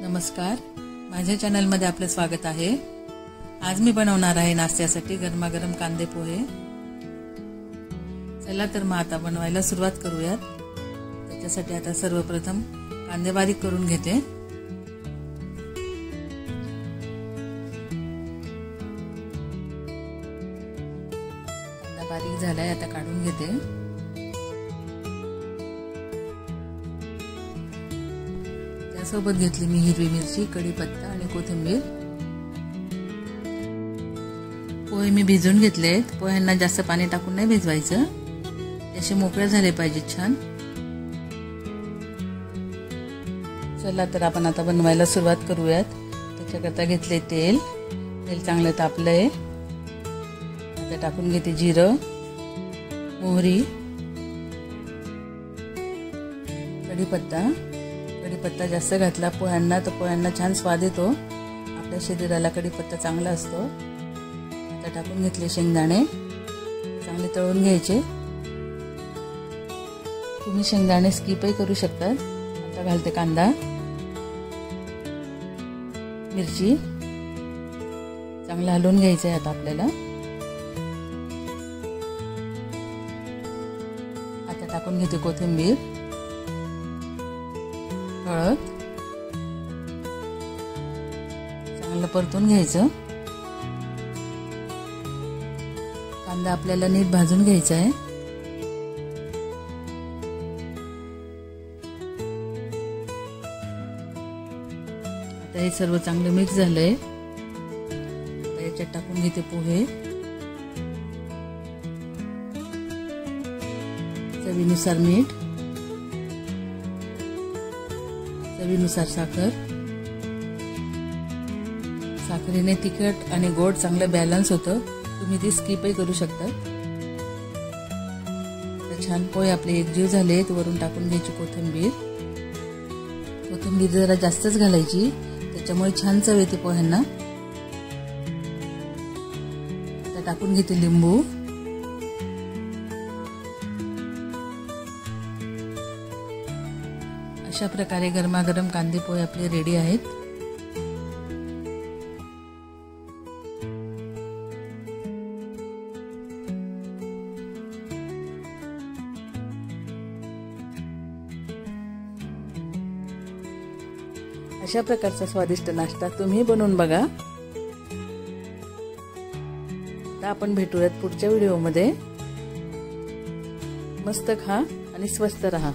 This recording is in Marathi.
नमस्कार, माझ्या चॅनलमध्ये आपलं स्वागत आहे। आज मी बनवणार आहे नाश्त्यासाठी गरमागरम कांदे पोहे। चला तर मग आता बनवायला सुरुवात करूयात। त्याच्यासाठी आता सर्वप्रथम कांदे बारीक करून घेते। कांदा बारीक झालाय, आता काढून घेते। सोबत घेतली मी हिरवी मिरची, कढीपत्ता आणि कोथिंबीर। पोहे मी भिजवून घेतलेत। पोह्यांना जास्त पाणी टाकून नाही भिजवायचं, असे मोकळे झाले पाहिजे छान। चला तर आपण आता बनवायला सुरुवात करूयात। त्याच्याकरता घेतले तेल चांगलं तापलंय। आता टाकून घेते जिरं, मोहरी, कढीपत्ता जास्त घातला पोह्यांना तर पोह्यांना छान स्वाद येतो। आपल्या शरीराला कढीपत्ता चांगला असतो। आता टाकून घेतले शेंगदाणे, चांगले तळून घ्यायचे। तुम्ही शेंगदाणे स्किपही करू शकता। आता घालते कांदा, मिरची, चांगलं हलवून घ्यायचंय आता आपल्याला। आता टाकून घेते कोथिंबीर, हळद, चांगलं परतून घ्यायचं। कांदा आपल्याला नीट भाजून घ्यायचा आहे। आता हे सर्व चांगलं मिक्स झालंय। आता याच्यात टाकून घेते पोहे, चवीनुसार मीठ, चवीनुसार साखर। साखरेने तिखट आणि गोड चांगलं बॅलन्स होतं। तुम्ही ती स्किपही करू शकता। छान पोहे आपले एकजीव झालेत। वरून टाकून घ्यायची कोथिंबीर। कोथिंबीर जरा जास्तच घालायची, त्याच्यामुळे छान चव येते पोह्यांना। आता टाकून घेते लिंबू। अशा प्रकारे गरमागरम कांदे पोहे आपले रेडी आहेत। अशा प्रकारचा स्वादिष्ट नाश्ता तुम्ही बनवून बघा। आता आपण भेटूयात पुढच्या व्हिडिओमध्ये। मस्त खा आणि स्वस्थ रहा।